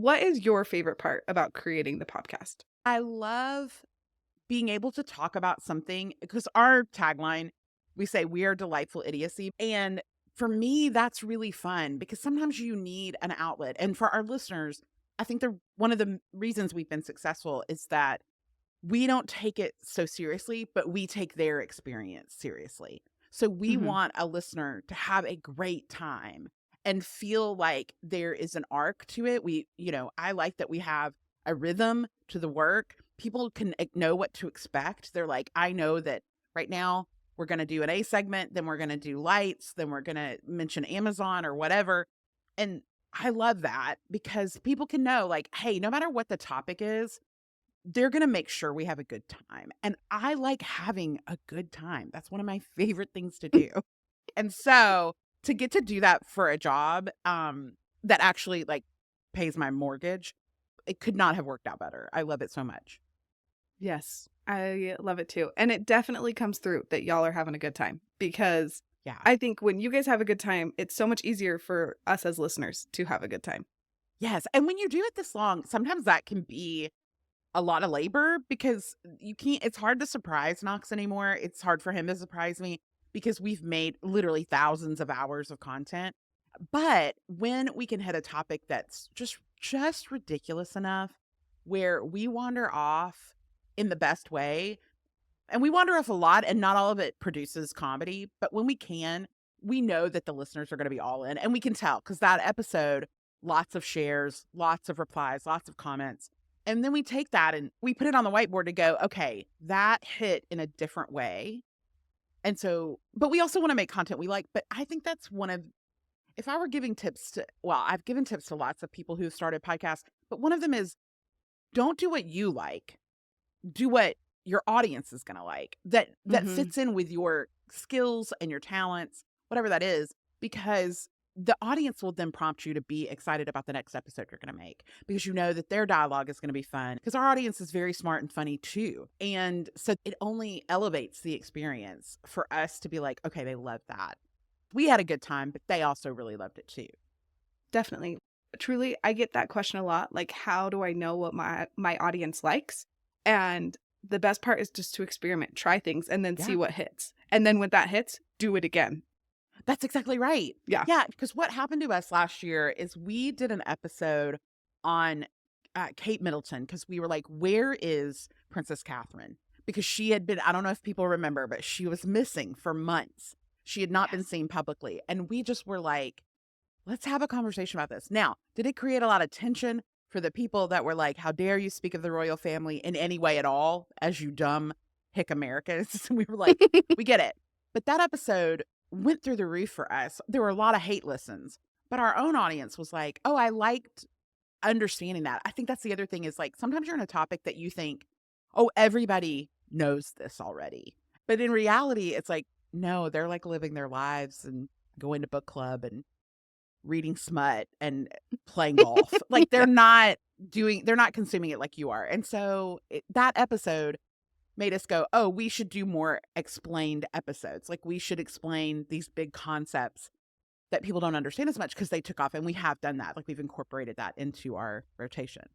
What is your favorite part about creating the podcast? I love being able to talk about something because our tagline, we say we are delightful idiocy. And for me, that's really fun because sometimes you need an outlet. And for our listeners, I think one of the reasons we've been successful is that we don't take it so seriously, but we take their experience seriously. So we Mhm. want a listener to have a great time and feel like there is an arc to it. I like that we have a rhythm to the work. People can know what to expect. They're like, I know that right now we're going to do an A segment, then we're going to do lights, then we're going to mention Amazon or whatever. And I love that because people can know, like, hey, no matter what the topic is, they're gonna make sure we have a good time, and I like having a good time. That's one of my favorite things to do, and so, to get to do that for a job, that actually, like, pays my mortgage, it could not have worked out better. I love it so much. Yes, I love it too. And it definitely comes through that y'all are having a good time because Yeah. I think when you guys have a good time, it's so much easier for us as listeners to have a good time. Yes, and when you do it this long, sometimes that can be a lot of labor because you can't it's hard to surprise Knox anymore. It's hard for him to surprise me because we've made literally thousands of hours of content. But when we can hit a topic that's just ridiculous enough where we wander off in the best way, and we wander off a lot and not all of it produces comedy, but when we can, we know that the listeners are going to be all in and we can tell cuz that episode lots of shares, lots of replies, lots of comments. And then we take that and we put it on the whiteboard to go, okay, that hit in a different way. And so, but we also want to make content we like. But I think that's one of if I were giving tips to, well, I've given tips to lots of people who started podcasts, but one of them is don't do what you like. Do what your audience is going to like that Mhm. fits in with your skills and your talents, whatever that is, because the audience will then prompt you to be excited about the next episode you're going to make because you know that their dialogue is going to be fun because our audience is very smart and funny too. And so it only elevates the experience for us to be like, okay, they love that. We had a good time, but they also really loved it too. Definitely. Truly, I get that question a lot. Like, how do I know what my audience likes? And the best part is just to experiment, try things, and then see Yeah. what hits. And then when that hits, do it again. That's exactly right. Yeah. Yeah, because what happened to us last year is we did an episode on, Kate Middleton because we were like, "Where is Princess Catherine?" Because she had been I don't know if people remember, but she was missing for months. She had not been Yes. seen publicly, and we just were like, "Let's have a conversation about this." Now, did it create a lot of tension for the people that were like, "How dare you speak of the royal family in any way at all, as you dumb hick Americans?" We were like, "We get it." But that episode went through the roof for us. There were a lot of hate listens, but our own audience was like, "Oh, I liked understanding that." I think that's the other thing is like sometimes you're in a topic that you think, "Oh, everybody knows this already." But in reality, it's like, no, they're like living their lives and going to book club and reading smut and playing golf. Like they're not consuming it like you are. And so that episode made us go, "Oh, we should do more explained episodes. Like we should explain these big concepts that people don't understand as much because they took off." And we have done that. Like we've incorporated that into our rotation.